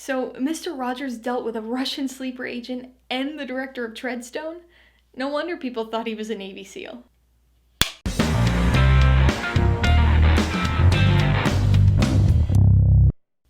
So, Mr. Rogers dealt with a Russian sleeper agent and the director of Treadstone? No wonder people thought he was a Navy SEAL.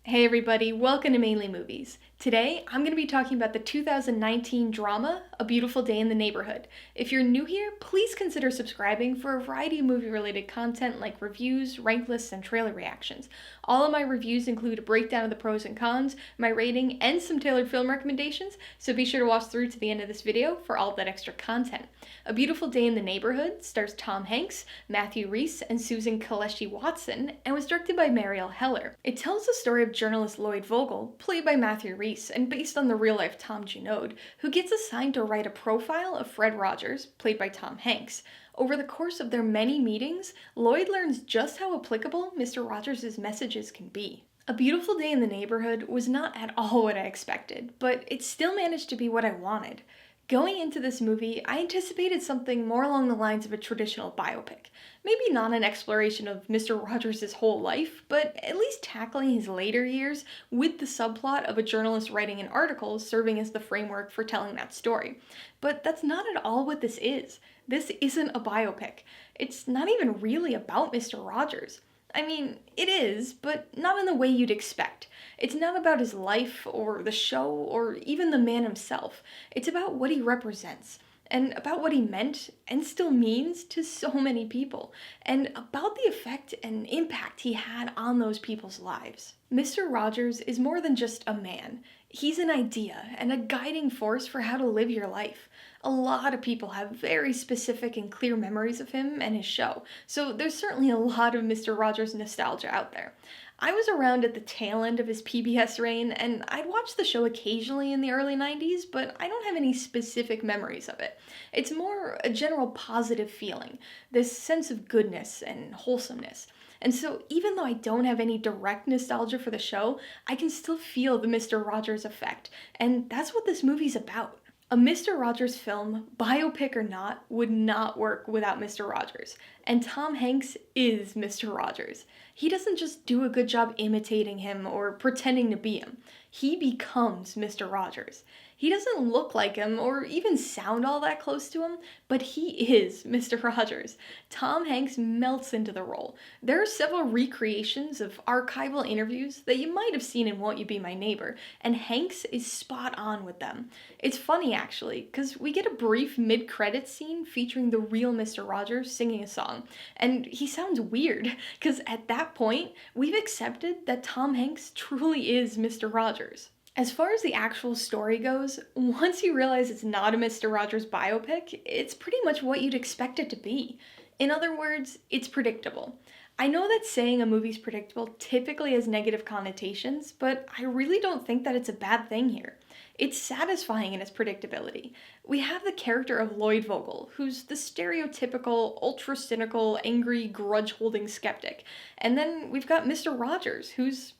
Hey everybody, welcome to Mainely Movies. Today, I'm going to be talking about the 2019 drama, A Beautiful Day in the Neighborhood. If you're new here, please consider subscribing for a variety of movie-related content like reviews, rank lists, and trailer reactions. All of my reviews include a breakdown of the pros and cons, my rating, and some tailored film recommendations, so be sure to watch through to the end of this video for all of that extra content. A Beautiful Day in the Neighborhood stars Tom Hanks, Matthew Rhys, and Susan Kelechi Watson, and was directed by Marielle Heller. It tells the story of journalist Lloyd Vogel, played by Matthew Rhys, and based on the real-life Tom Junod, who gets assigned to write a profile of Fred Rogers, played by Tom Hanks. Over the course of their many meetings, Lloyd learns just how applicable Mr. Rogers' messages can be. A Beautiful Day in the Neighborhood was not at all what I expected, but it still managed to be what I wanted. Going into this movie, I anticipated something more along the lines of a traditional biopic. Maybe not an exploration of Mr. Rogers' whole life, but at least tackling his later years with the subplot of a journalist writing an article serving as the framework for telling that story. But that's not at all what this is. This isn't a biopic. It's not even really about Mr. Rogers. I mean, it is, but not in the way you'd expect. It's not about his life, or the show, or even the man himself. It's about what he represents, and about what he meant, and still means, to so many people, and about the effect and impact he had on those people's lives. Mr. Rogers is more than just a man. He's an idea, and a guiding force for how to live your life. A lot of people have very specific and clear memories of him and his show, so there's certainly a lot of Mr. Rogers nostalgia out there. I was around at the tail end of his PBS reign, and I'd watch the show occasionally in the early 90s, but I don't have any specific memories of it. It's more a general positive feeling, this sense of goodness and wholesomeness. And so even though I don't have any direct nostalgia for the show, I can still feel the Mr. Rogers effect, and that's what this movie's about. A Mr. Rogers film, biopic or not, would not work without Mr. Rogers. And Tom Hanks is Mr. Rogers. He doesn't just do a good job imitating him or pretending to be him. He becomes Mr. Rogers. He doesn't look like him or even sound all that close to him, but he is Mr. Rogers. Tom Hanks melts into the role. There are several recreations of archival interviews that you might have seen in Won't You Be My Neighbor, and Hanks is spot on with them. It's funny actually, because we get a brief mid-credits scene featuring the real Mr. Rogers singing a song, and he sounds weird, because at that point, we've accepted that Tom Hanks truly is Mr. Rogers. As far as the actual story goes, once you realize it's not a Mr. Rogers biopic, it's pretty much what you'd expect it to be. In other words, it's predictable. I know that saying a movie's predictable typically has negative connotations, but I really don't think that it's a bad thing here. It's satisfying in its predictability. We have the character of Lloyd Vogel, who's the stereotypical, ultra-cynical, angry, grudge-holding skeptic. And then we've got Mr. Rogers, who's,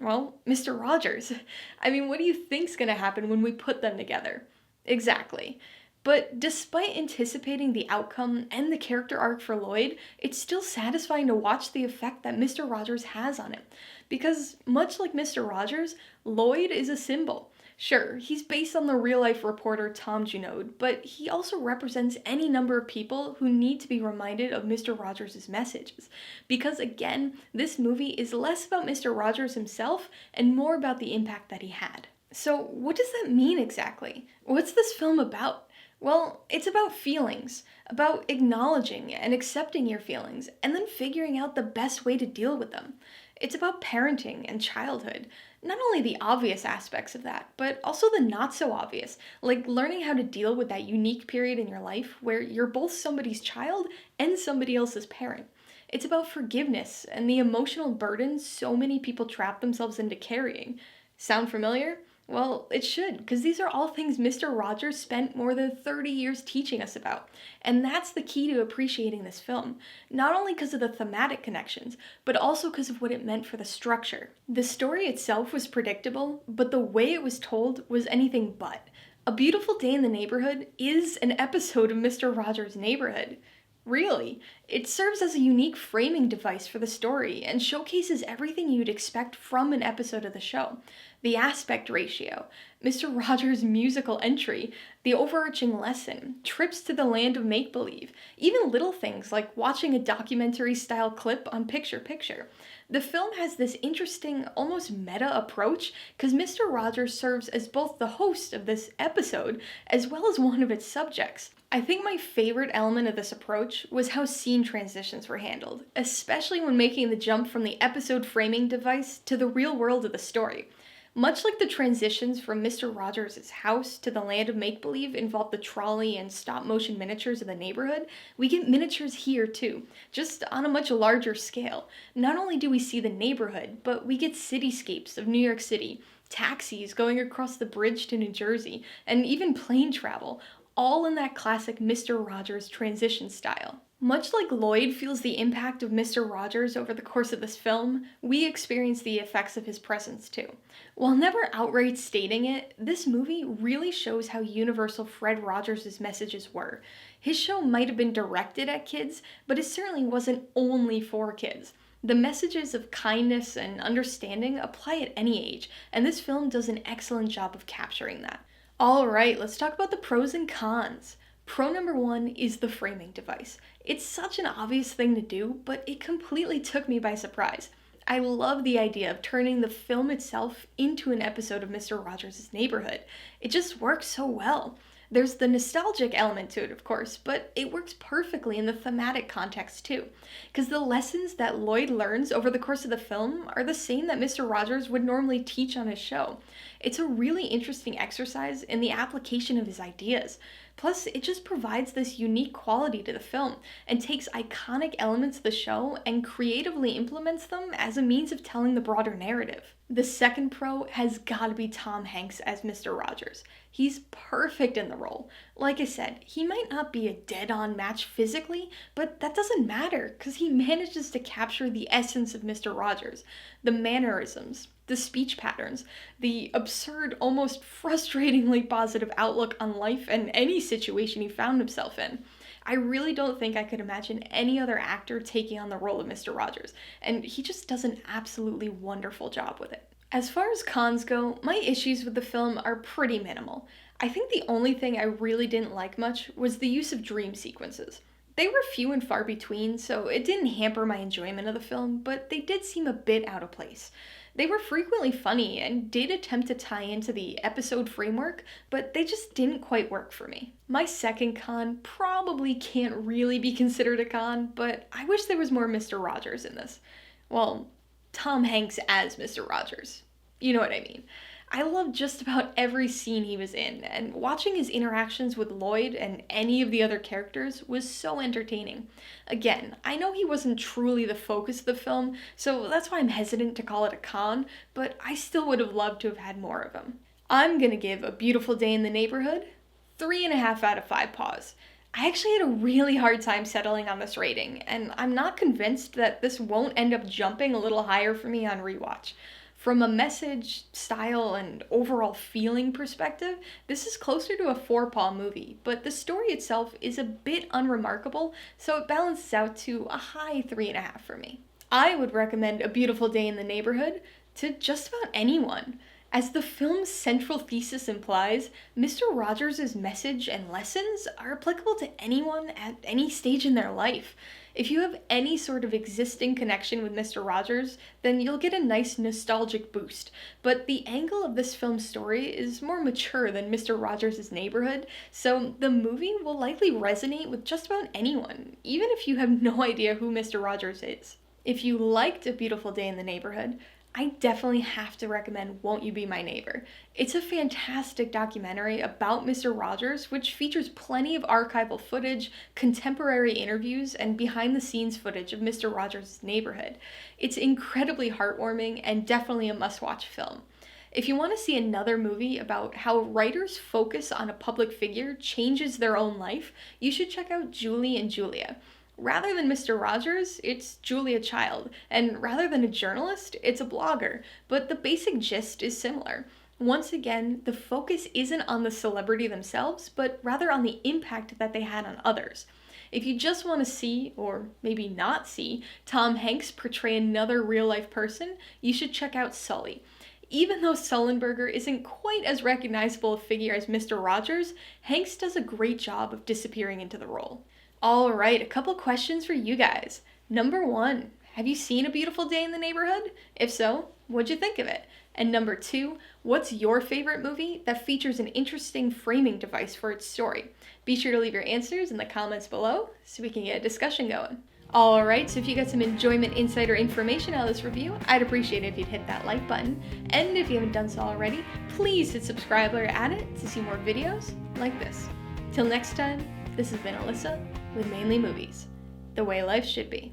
well, Mr. Rogers. I mean, what do you think's gonna happen when we put them together? Exactly. But despite anticipating the outcome and the character arc for Lloyd, it's still satisfying to watch the effect that Mr. Rogers has on him. Because, much like Mr. Rogers, Lloyd is a symbol. Sure, he's based on the real-life reporter Tom Junod, but he also represents any number of people who need to be reminded of Mr. Rogers' messages. Because again, this movie is less about Mr. Rogers himself and more about the impact that he had. So what does that mean exactly? What's this film about? Well, it's about feelings, about acknowledging and accepting your feelings, and then figuring out the best way to deal with them. It's about parenting and childhood. Not only the obvious aspects of that, but also the not so obvious, like learning how to deal with that unique period in your life where you're both somebody's child and somebody else's parent. It's about forgiveness and the emotional burden so many people trap themselves into carrying. Sound familiar? Well, it should, because these are all things Mr. Rogers spent more than 30 years teaching us about. And that's the key to appreciating this film. Not only because of the thematic connections, but also because of what it meant for the structure. The story itself was predictable, but the way it was told was anything but. A Beautiful Day in the Neighborhood is an episode of Mr. Rogers' Neighborhood. Really, it serves as a unique framing device for the story and showcases everything you'd expect from an episode of the show. The aspect ratio, Mr. Rogers' musical entry, the overarching lesson, trips to the land of make-believe, even little things like watching a documentary-style clip on Picture Picture. The film has this interesting, almost meta approach because Mr. Rogers serves as both the host of this episode as well as one of its subjects. I think my favorite element of this approach was how scene transitions were handled, especially when making the jump from the episode framing device to the real world of the story. Much like the transitions from Mr. Rogers' house to the land of make-believe involve the trolley and stop-motion miniatures of the neighborhood, we get miniatures here too, just on a much larger scale. Not only do we see the neighborhood, but we get cityscapes of New York City, taxis going across the bridge to New Jersey, and even plane travel, all in that classic Mr. Rogers transition style. Much like Lloyd feels the impact of Mr. Rogers over the course of this film, we experience the effects of his presence too. While never outright stating it, this movie really shows how universal Fred Rogers' messages were. His show might have been directed at kids, but it certainly wasn't only for kids. The messages of kindness and understanding apply at any age, and this film does an excellent job of capturing that. Alright, let's talk about the pros and cons. Pro number one is the framing device. It's such an obvious thing to do, but it completely took me by surprise. I love the idea of turning the film itself into an episode of Mr. Rogers' Neighborhood. It just works so well. There's the nostalgic element to it, of course, but it works perfectly in the thematic context too, because the lessons that Lloyd learns over the course of the film are the same that Mr. Rogers would normally teach on his show. It's a really interesting exercise in the application of his ideas. Plus, it just provides this unique quality to the film and takes iconic elements of the show and creatively implements them as a means of telling the broader narrative. The second pro has gotta be Tom Hanks as Mr. Rogers. He's perfect in the role. Like I said, he might not be a dead-on match physically, but that doesn't matter because he manages to capture the essence of Mr. Rogers. The mannerisms, the speech patterns, the absurd, almost frustratingly positive outlook on life and any situation he found himself in. I really don't think I could imagine any other actor taking on the role of Mr. Rogers, and he just does an absolutely wonderful job with it. As far as cons go, my issues with the film are pretty minimal. I think the only thing I really didn't like much was the use of dream sequences. They were few and far between, so it didn't hamper my enjoyment of the film, but they did seem a bit out of place. They were frequently funny and did attempt to tie into the episode framework, but they just didn't quite work for me. My second con probably can't really be considered a con, but I wish there was more Mr. Rogers in this. Well, Tom Hanks as Mr. Rogers. You know what I mean. I loved just about every scene he was in, and watching his interactions with Lloyd and any of the other characters was so entertaining. Again, I know he wasn't truly the focus of the film, so that's why I'm hesitant to call it a con, but I still would have loved to have had more of him. I'm gonna give A Beautiful Day in the Neighborhood 3.5 out of 5 paws. I actually had a really hard time settling on this rating, and I'm not convinced that this won't end up jumping a little higher for me on rewatch. From a message, style, and overall feeling perspective, this is closer to a 4-paw movie, but the story itself is a bit unremarkable, so it balances out to a high 3.5 for me. I would recommend A Beautiful Day in the Neighborhood to just about anyone. As the film's central thesis implies, Mr. Rogers' message and lessons are applicable to anyone at any stage in their life. If you have any sort of existing connection with Mr. Rogers, then you'll get a nice nostalgic boost. But the angle of this film's story is more mature than Mr. Rogers' Neighborhood, so the movie will likely resonate with just about anyone, even if you have no idea who Mr. Rogers is. If you liked A Beautiful Day in the Neighborhood, I definitely have to recommend Won't You Be My Neighbor. It's a fantastic documentary about Mr. Rogers, which features plenty of archival footage, contemporary interviews, and behind-the-scenes footage of Mr. Rogers' neighborhood. It's incredibly heartwarming and definitely a must-watch film. If you want to see another movie about how writers' focus on a public figure changes their own life, you should check out Julie and Julia. Rather than Mr. Rogers, it's Julia Child, and rather than a journalist, it's a blogger, but the basic gist is similar. Once again, the focus isn't on the celebrity themselves, but rather on the impact that they had on others. If you just want to see, or maybe not see, Tom Hanks portray another real-life person, you should check out Sully. Even though Sullenberger isn't quite as recognizable a figure as Mr. Rogers, Hanks does a great job of disappearing into the role. Alright, a couple questions for you guys. Number 1, have you seen A Beautiful Day in the Neighborhood? If so, what'd you think of it? And number 2, what's your favorite movie that features an interesting framing device for its story? Be sure to leave your answers in the comments below so we can get a discussion going. Alright, so if you got some enjoyment, insight, or information out of this review, I'd appreciate it if you'd hit that like button. And if you haven't done so already, please hit subscribe while you're at it to see more videos like this. Till next time, this has been Alyssa with Mainly Movies, the way life should be.